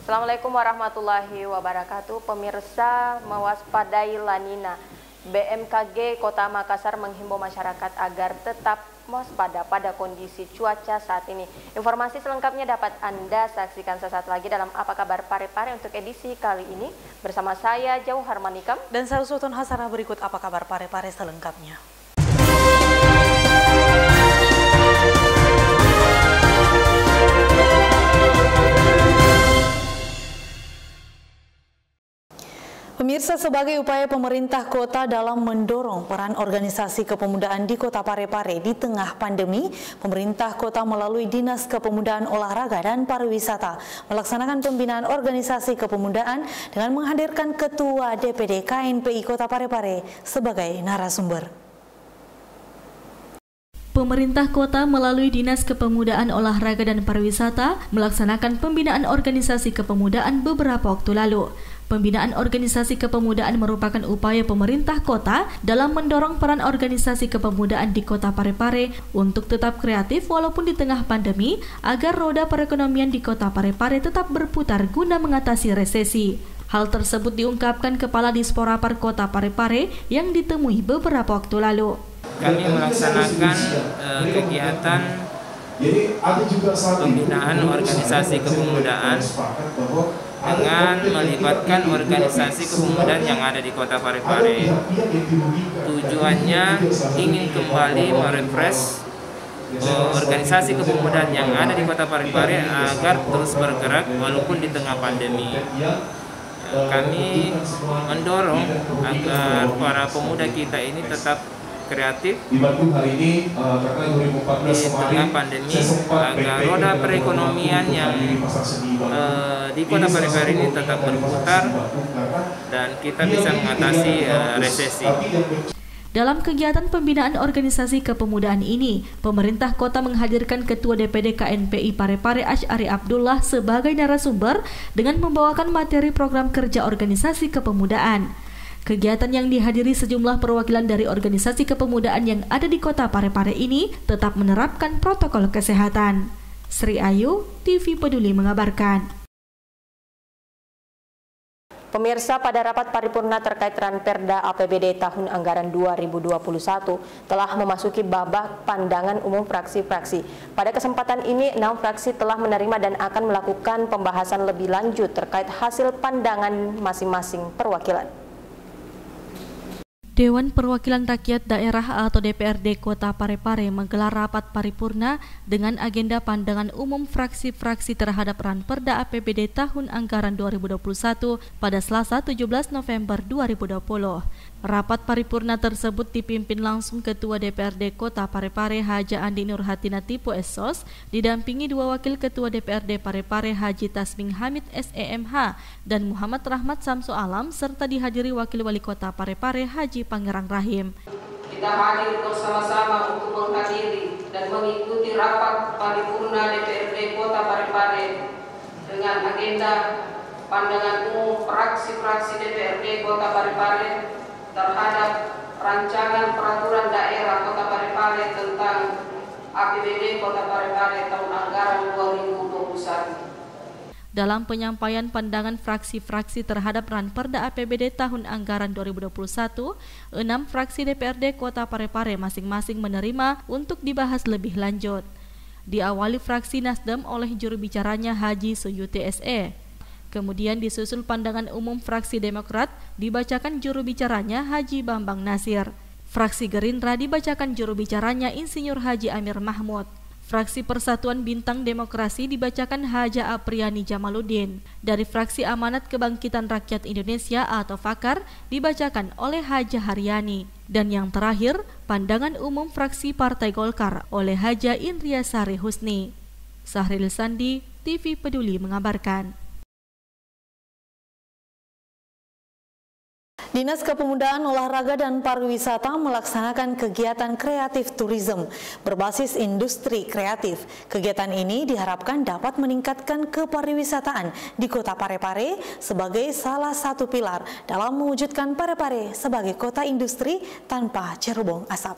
Assalamualaikum warahmatullahi wabarakatuh. Pemirsa, mewaspadai La Nina. BMKG Kota Makassar menghimbau masyarakat agar tetap waspada pada kondisi cuaca saat ini. Informasi selengkapnya dapat Anda saksikan sesaat lagi dalam Apa Kabar Parepare untuk edisi kali ini. Bersama saya Jauhar Manikam dan saya Sultan Hasanah. Berikut Apa Kabar Parepare selengkapnya. Pemirsa, sebagai upaya pemerintah kota dalam mendorong peran organisasi kepemudaan di Kota Parepare di tengah pandemi, pemerintah kota melalui Dinas Kepemudaan Olahraga dan Pariwisata melaksanakan pembinaan organisasi kepemudaan dengan menghadirkan Ketua DPD KNPI Kota Parepare sebagai narasumber. Pemerintah kota melalui Dinas Kepemudaan Olahraga dan Pariwisata melaksanakan pembinaan organisasi kepemudaan beberapa waktu lalu. Pembinaan organisasi kepemudaan merupakan upaya pemerintah kota dalam mendorong peran organisasi kepemudaan di Kota Parepare untuk tetap kreatif walaupun di tengah pandemi agar roda perekonomian di Kota Parepare tetap berputar guna mengatasi resesi. Hal tersebut diungkapkan Kepala Disporapar Kota Parepare yang ditemui beberapa waktu lalu. Kami melaksanakan kegiatan pembinaan organisasi kepemudaan dengan melibatkan organisasi kepemudaan yang ada di Kota Parepare. Tujuannya ingin kembali merefresh organisasi kepemudaan yang ada di Kota Parepare agar terus bergerak walaupun di tengah pandemi. Kami mendorong agar para pemuda kita ini tetap kreatif di tengah pandemi agar roda perekonomian yang di Kota Parepare ini tetap berputar dan kita bisa mengatasi resesi. Dalam kegiatan pembinaan organisasi kepemudaan ini, pemerintah kota menghadirkan Ketua DPD KNPI Parepare Asy'ari Abdullah sebagai narasumber dengan membawakan materi program kerja organisasi kepemudaan. Kegiatan yang dihadiri sejumlah perwakilan dari organisasi kepemudaan yang ada di Kota Parepare ini tetap menerapkan protokol kesehatan. Sri Ayu, TV Peduli mengabarkan. Pemirsa, pada rapat paripurna terkait Ranperda APBD tahun anggaran 2021 telah memasuki babak pandangan umum fraksi-fraksi. Pada kesempatan ini, 6 fraksi telah menerima dan akan melakukan pembahasan lebih lanjut terkait hasil pandangan masing-masing perwakilan. Dewan Perwakilan Rakyat Daerah atau DPRD Kota Parepare menggelar rapat paripurna dengan agenda pandangan umum fraksi-fraksi terhadap Ranperda APBD tahun anggaran 2021 pada Selasa 17 November 2020. Rapat paripurna tersebut dipimpin langsung Ketua DPRD Kota Parepare Haja Andi Nurhatina Tipo SSOS, didampingi 2 Wakil Ketua DPRD Parepare Haji Tasming Hamid SEMH dan Muhammad Rahmat Samsu Alam, serta dihadiri Wakil Wali Kota Parepare Haji Pangerang Rahim. Kita hadir bersama-sama untuk menghadiri dan mengikuti rapat paripurna DPRD Kota Parepare dengan agenda pandangan umum fraksi-fraksi DPRD Kota Parepare terhadap rancangan peraturan daerah Kota Parepare tentang APBD Kota Parepare tahun anggaran 2021. Dalam penyampaian pandangan fraksi-fraksi terhadap Ranperda APBD tahun anggaran 2021, 6 fraksi DPRD Kota Parepare masing-masing menerima untuk dibahas lebih lanjut. Diawali fraksi Nasdem oleh juru bicaranya Haji Suyuti SE. Kemudian disusul pandangan umum fraksi Demokrat, dibacakan juru bicaranya Haji Bambang Nasir. Fraksi Gerindra dibacakan juru bicaranya Insinyur Haji Amir Mahmud. Fraksi Persatuan Bintang Demokrasi dibacakan Haja Apriani Jamaluddin. Dari fraksi Amanat Kebangkitan Rakyat Indonesia atau FAKAR dibacakan oleh Haja Haryani. Dan yang terakhir, pandangan umum fraksi Partai Golkar oleh Haja Indriasari Husni. Sahril Sandi, TV Peduli mengabarkan. Dinas Kepemudaan Olahraga dan Pariwisata melaksanakan kegiatan kreatif tourism berbasis industri kreatif. Kegiatan ini diharapkan dapat meningkatkan kepariwisataan di Kota Parepare sebagai salah satu pilar dalam mewujudkan Parepare sebagai kota industri tanpa cerobong asap.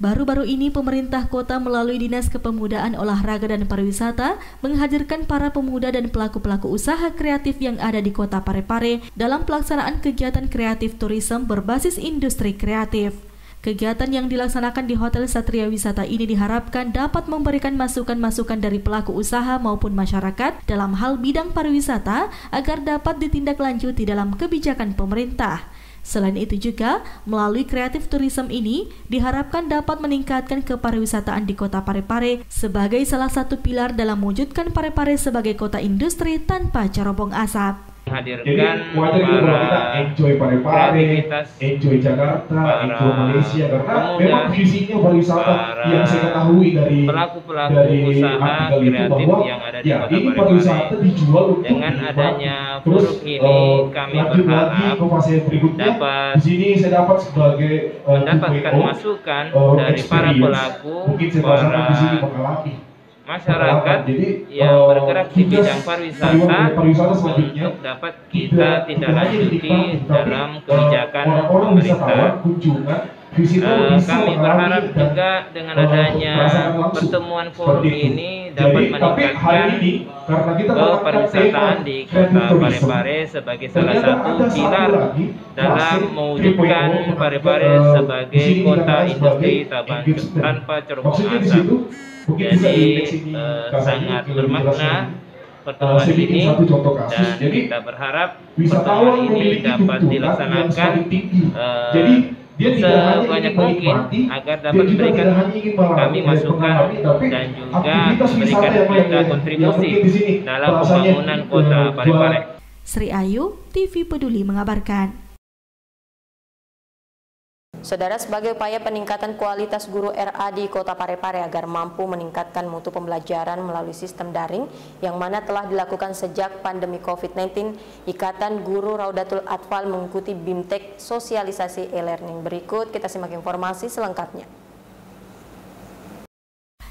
Baru-baru ini pemerintah kota melalui Dinas Kepemudaan, Olahraga dan Pariwisata menghadirkan para pemuda dan pelaku-pelaku usaha kreatif yang ada di Kota Parepare dalam pelaksanaan kegiatan kreatif tourism berbasis industri kreatif. Kegiatan yang dilaksanakan di Hotel Satria Wisata ini diharapkan dapat memberikan masukan-masukan dari pelaku usaha maupun masyarakat dalam hal bidang pariwisata agar dapat ditindaklanjuti dalam kebijakan pemerintah. Selain itu juga, melalui kreatif tourism ini diharapkan dapat meningkatkan kepariwisataan di Kota Parepare sebagai salah satu pilar dalam mewujudkan Parepare sebagai kota industri tanpa cerobong asap. Hadirkan wajar itu kalau kita enjoy Parepare, enjoy Jakarta, enjoy Malaysia, karena memang visinya pariwisata yang saya ketahui dari pelaku-pelaku usaha kreatif yang ada di Kota Parepare. Dengan adanya forum ini, kami berharap dapat mendapatkan masukan dari para pelaku, para masyarakat yang bergerak di bidang pariwisata untuk dapat kita tindaklanjuti dalam kebijakan pemerintah. Kami berharap juga dengan adanya pertemuan forum ini dapat meningkatkan kepariwisataan di Kota Parepare sebagai salah satu pilar dalam mewujudkan Parepare sebagai kota industri tanpa cerobong asap. Jadi sangat bermakna pertemuan ini, dan kita berharap pertemuan ini dapat dilaksanakan sebanyak mungkin agar dapat memberikan kami masukan dan juga memberikan kita kontribusi dalam pembangunan Kota Parepare. Sri Ayu, TV Peduli mengabarkan. Saudara, sebagai upaya peningkatan kualitas guru RA di Kota Parepare agar mampu meningkatkan mutu pembelajaran melalui sistem daring yang mana telah dilakukan sejak pandemi COVID-19, Ikatan Guru Raudatul Atfal mengikuti BIMTEK sosialisasi e-learning. Berikut kita simak informasi selengkapnya.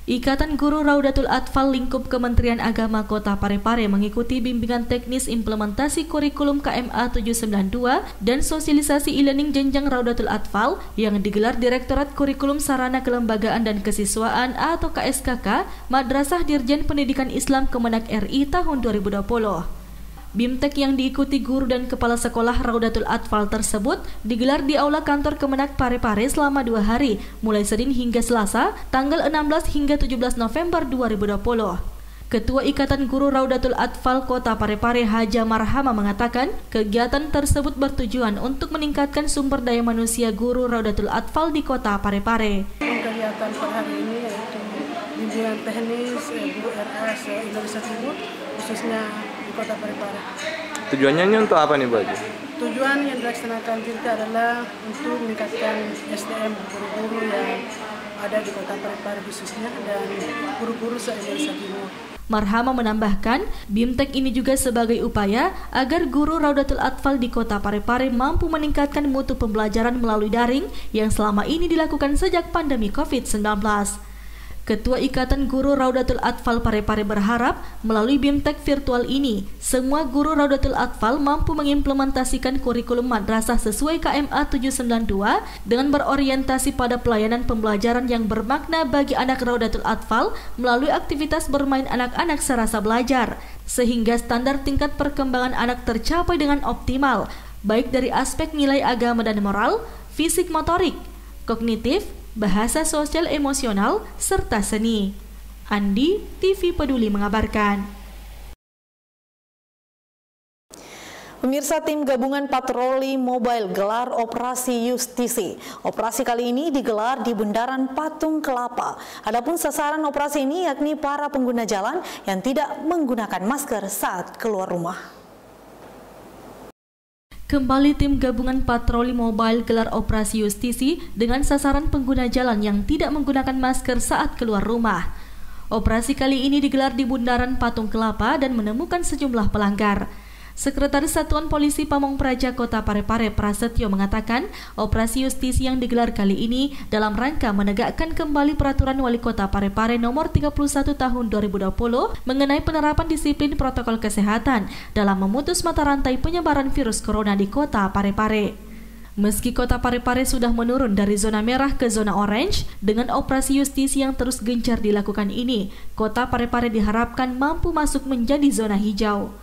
Ikatan Guru Raudatul Atfal lingkup Kementerian Agama Kota Parepare mengikuti bimbingan teknis implementasi kurikulum KMA 792 dan sosialisasi e-learning jenjang Raudatul Atfal yang digelar Direktorat Kurikulum Sarana Kelembagaan dan Kesiswaan atau KSKK Madrasah Dirjen Pendidikan Islam Kemenak RI tahun 2020. BIMTEK yang diikuti guru dan kepala sekolah Raudatul Atfal tersebut digelar di Aula Kantor Kemenak Parepare selama 2 hari, mulai Senin hingga Selasa, tanggal 16 hingga 17 November 2020. Ketua Ikatan Guru Raudatul Atfal Kota Parepare Haja Marhama mengatakan, kegiatan tersebut bertujuan untuk meningkatkan sumber daya manusia guru Raudatul Atfal di Kota Parepare. Kegiatan per hari ini yaitu bimbingan teknis guru RA Indonesia Timur, khususnya di Kota Parepare. Tujuannya untuk apa nih, Bu Haji? Tujuan yang dilaksanakan kita adalah untuk meningkatkan SDM guru-guru yang ada di Kota Parepare khususnya dan guru-guru se-Indonesia Timur. Marhama menambahkan, BIMTEK ini juga sebagai upaya agar guru Raudatul Atfal di Kota Parepare mampu meningkatkan mutu pembelajaran melalui daring yang selama ini dilakukan sejak pandemi COVID-19. Ketua Ikatan Guru Raudatul Atfal Parepare berharap melalui BIMTEK virtual ini, semua guru Raudatul Atfal mampu mengimplementasikan kurikulum madrasah sesuai KMA 792 dengan berorientasi pada pelayanan pembelajaran yang bermakna bagi anak Raudatul Atfal melalui aktivitas bermain anak-anak serasa belajar, sehingga standar tingkat perkembangan anak tercapai dengan optimal, baik dari aspek nilai agama dan moral, fisik motorik, kognitif, bahasa sosial emosional, serta seni. Andi, TV Peduli mengabarkan. Pemirsa, tim gabungan patroli mobile gelar operasi justisi. Operasi kali ini digelar di Bundaran Patung Kelapa. Adapun sasaran operasi ini yakni para pengguna jalan yang tidak menggunakan masker saat keluar rumah. Kembali tim gabungan patroli mobile gelar operasi justisi dengan sasaran pengguna jalan yang tidak menggunakan masker saat keluar rumah. Operasi kali ini digelar di Bundaran Patung Kelapa dan menemukan sejumlah pelanggar. Sekretaris Satuan Polisi Pamong Praja Kota Parepare Prasetyo mengatakan, operasi justisi yang digelar kali ini dalam rangka menegakkan kembali peraturan Wali Kota Parepare nomor 31 tahun 2020 mengenai penerapan disiplin protokol kesehatan dalam memutus mata rantai penyebaran virus corona di Kota Parepare. Meski kota Parepare sudah menurun dari zona merah ke zona orange, dengan operasi justisi yang terus gencar dilakukan ini, kota Parepare diharapkan mampu masuk menjadi zona hijau.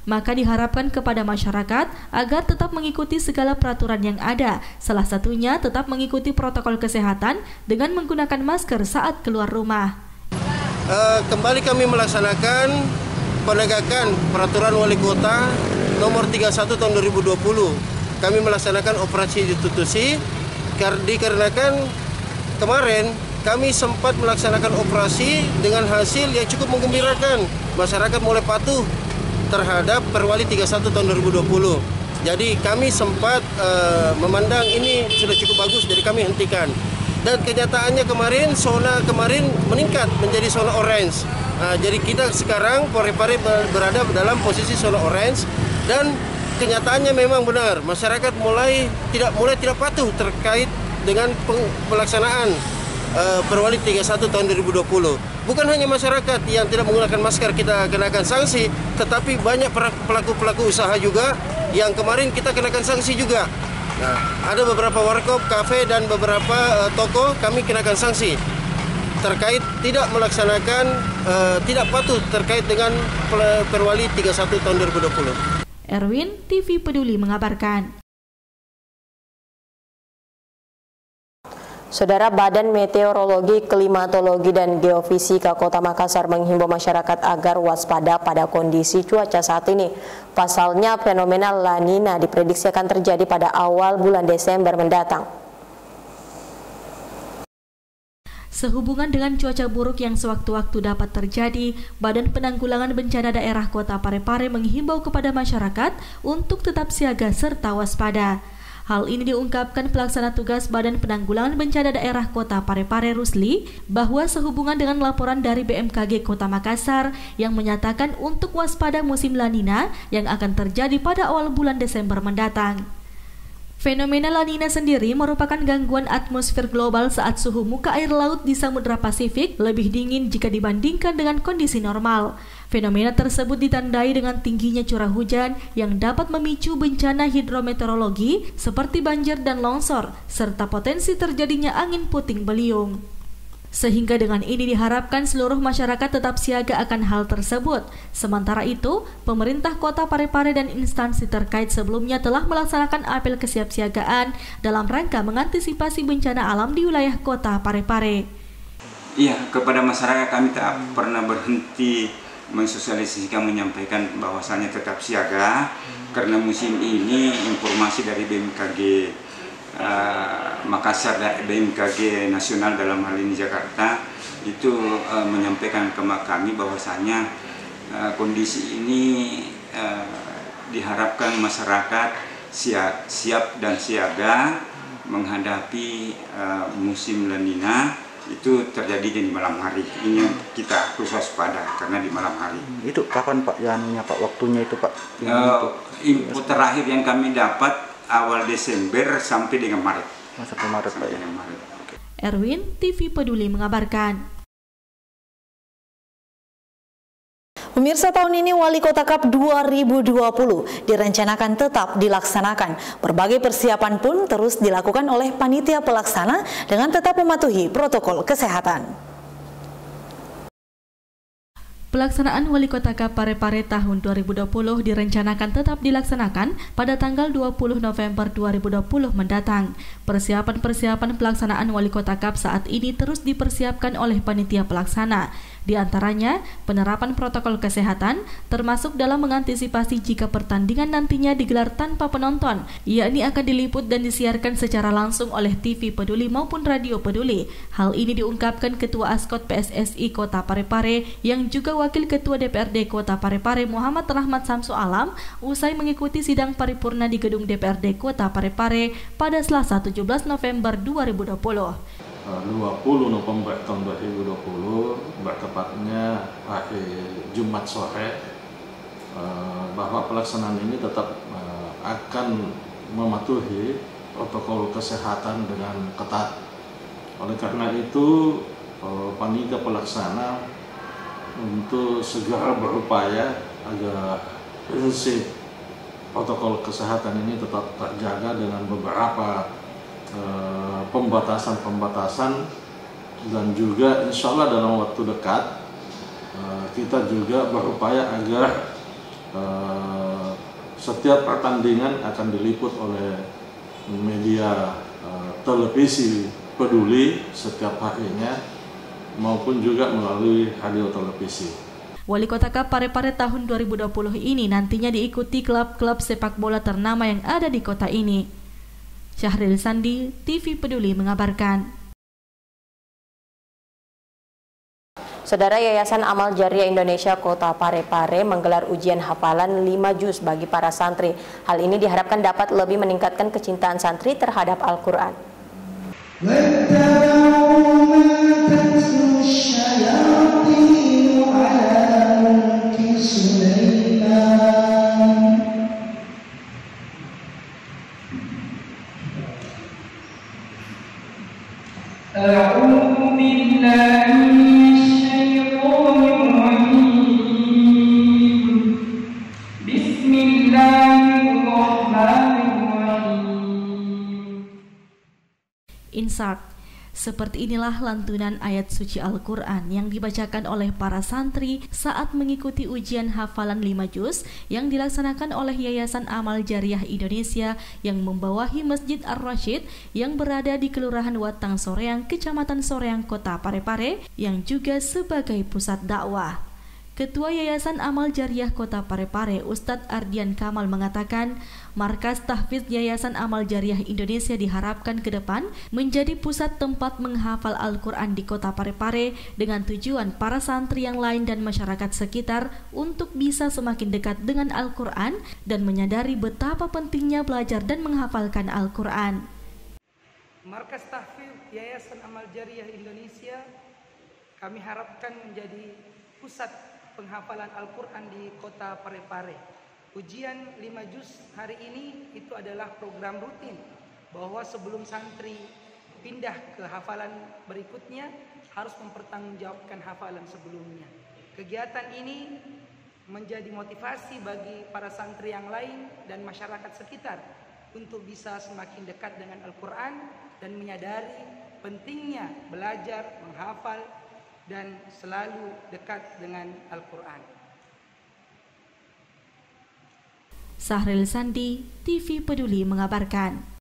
Maka diharapkan kepada masyarakat agar tetap mengikuti segala peraturan yang ada, salah satunya tetap mengikuti protokol kesehatan dengan menggunakan masker saat keluar rumah. Kembali kami melaksanakan penegakan peraturan wali kota nomor 31 tahun 2020. Kami melaksanakan operasi justisi dikarenakan kemarin kami sempat melaksanakan operasi dengan hasil yang cukup menggembirakan. Masyarakat mulai patuh terhadap Perwali 31 tahun 2020. Jadi kami sempat memandang ini sudah cukup bagus, jadi kami hentikan. Dan kenyataannya zona kemarin meningkat menjadi zona orange. Jadi kita sekarang Parepare berada dalam posisi zona orange, dan kenyataannya memang benar masyarakat mulai tidak patuh terkait dengan pelaksanaan Perwali 31 tahun 2020. Bukan hanya masyarakat yang tidak menggunakan masker kita kenakan sanksi, tetapi banyak pelaku-pelaku usaha juga yang kemarin kita kenakan sanksi juga. Nah, ada beberapa warkop, kafe, dan beberapa toko kami kenakan sanksi terkait tidak melaksanakan, tidak patuh terkait dengan Perwali 31 tahun 2020. Erwin, TV Peduli mengabarkan. Saudara, Badan Meteorologi, Klimatologi, dan Geofisika Kota Makassar menghimbau masyarakat agar waspada pada kondisi cuaca saat ini. Pasalnya, fenomena La Nina diprediksi akan terjadi pada awal bulan Desember mendatang. Sehubungan dengan cuaca buruk yang sewaktu-waktu dapat terjadi, Badan Penanggulangan Bencana Daerah Kota Parepare menghimbau kepada masyarakat untuk tetap siaga serta waspada. Hal ini diungkapkan pelaksana tugas Badan Penanggulangan Bencana Daerah Kota Parepare Rusli, bahwa sehubungan dengan laporan dari BMKG Kota Makassar yang menyatakan untuk waspada musim La Nina yang akan terjadi pada awal bulan Desember mendatang. Fenomena La Nina sendiri merupakan gangguan atmosfer global saat suhu muka air laut di Samudra Pasifik lebih dingin jika dibandingkan dengan kondisi normal. Fenomena tersebut ditandai dengan tingginya curah hujan yang dapat memicu bencana hidrometeorologi seperti banjir dan longsor, serta potensi terjadinya angin puting beliung. Sehingga dengan ini diharapkan seluruh masyarakat tetap siaga akan hal tersebut. Sementara itu, pemerintah Kota Parepare dan instansi terkait sebelumnya telah melaksanakan apel kesiapsiagaan dalam rangka mengantisipasi bencana alam di wilayah Kota Parepare. Iya, kepada masyarakat kami tak pernah berhenti mensosialisasikan, menyampaikan bahwasannya tetap siaga karena musim ini informasi dari BMKG Makassar dan BMKG nasional dalam hal ini Jakarta itu menyampaikan ke kami bahwasanya kondisi ini diharapkan masyarakat siap dan siaga menghadapi musim La Nina. Itu terjadi di malam hari. Ini kita harus waspada karena di malam hari. Itu kapan Pak? Pak waktunya itu Pak? Info terakhir yang kami dapat awal Desember sampai dengan Maret. Sampai Maret Pak ya. Okay. Erwin, TV Peduli mengabarkan. Pemirsa, tahun ini Wali Kota Cup 2020 direncanakan tetap dilaksanakan. Berbagai persiapan pun terus dilakukan oleh panitia pelaksana dengan tetap mematuhi protokol kesehatan. Pelaksanaan Wali Kota Cup Parepare tahun 2020 direncanakan tetap dilaksanakan pada tanggal 20 November 2020 mendatang. Persiapan-persiapan pelaksanaan Wali Kota Cup saat ini terus dipersiapkan oleh panitia pelaksana. Di antaranya, penerapan protokol kesehatan, termasuk dalam mengantisipasi jika pertandingan nantinya digelar tanpa penonton, yakni akan diliput dan disiarkan secara langsung oleh TV Peduli maupun Radio Peduli. Hal ini diungkapkan Ketua Askot PSSI Kota Parepare yang juga Wakil Ketua DPRD Kota Parepare Muhammad Rahmat Samsu Alam usai mengikuti sidang paripurna di gedung DPRD Kota Parepare pada Selasa 17 November 2020. 20 November tahun 2020, bertepatnya akhir Jumat sore, bahwa pelaksanaan ini tetap akan mematuhi protokol kesehatan dengan ketat. Oleh karena itu, panitia pelaksana untuk segera berupaya agar prinsip protokol kesehatan ini tetap terjaga dengan beberapa pembatasan-pembatasan, dan juga insya Allah dalam waktu dekat kita juga berupaya agar setiap pertandingan akan diliput oleh media televisi peduli setiap harinya maupun juga melalui radio televisi. Wali Kota Cup Parepare tahun 2020 ini nantinya diikuti klub-klub sepak bola ternama yang ada di kota ini. Syahril Sandi, TV Peduli mengabarkan. Saudara, Yayasan Amal Jariah Indonesia Kota Parepare menggelar ujian hafalan 5 juz bagi para santri. Hal ini diharapkan dapat lebih meningkatkan kecintaan santri terhadap Al-Quran. Insart. Seperti inilah lantunan ayat suci Al-Quran yang dibacakan oleh para santri saat mengikuti ujian hafalan 5 juz yang dilaksanakan oleh Yayasan Amal Jariah Indonesia yang membawahi Masjid Ar-Rasyid yang berada di Kelurahan Watang Soreang, Kecamatan Soreang, Kota Parepare, yang juga sebagai pusat dakwah. Ketua Yayasan Amal Jariah Kota Parepare, Ustadz Ardian Kamal mengatakan, markas tahfiz Yayasan Amal Jariah Indonesia diharapkan ke depan menjadi pusat tempat menghafal Al-Quran di Kota Parepare dengan tujuan para santri yang lain dan masyarakat sekitar untuk bisa semakin dekat dengan Al-Quran dan menyadari betapa pentingnya belajar dan menghafalkan Al-Quran. Markas tahfiz Yayasan Amal Jariah Indonesia kami harapkan menjadi pusat penghafalan Al-Quran di Kota Parepare. Ujian 5 juz hari ini itu adalah program rutin, bahwa sebelum santri pindah ke hafalan berikutnya harus mempertanggungjawabkan hafalan sebelumnya. Kegiatan ini menjadi motivasi bagi para santri yang lain dan masyarakat sekitar untuk bisa semakin dekat dengan Al-Quran dan menyadari pentingnya belajar, menghafal, dan selalu dekat dengan Al-Quran. Syahril Sandi, TV Peduli mengabarkan.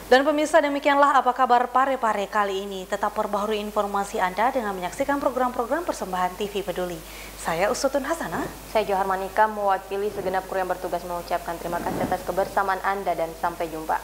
Dan pemirsa, demikianlah apa kabar Parepare kali ini. Tetap perbaharui informasi Anda dengan menyaksikan program-program persembahan TV Peduli. Saya Usutun Hasanah. Saya Johar Manika, mewakili segenap kru yang bertugas mengucapkan terima kasih atas kebersamaan Anda dan sampai jumpa.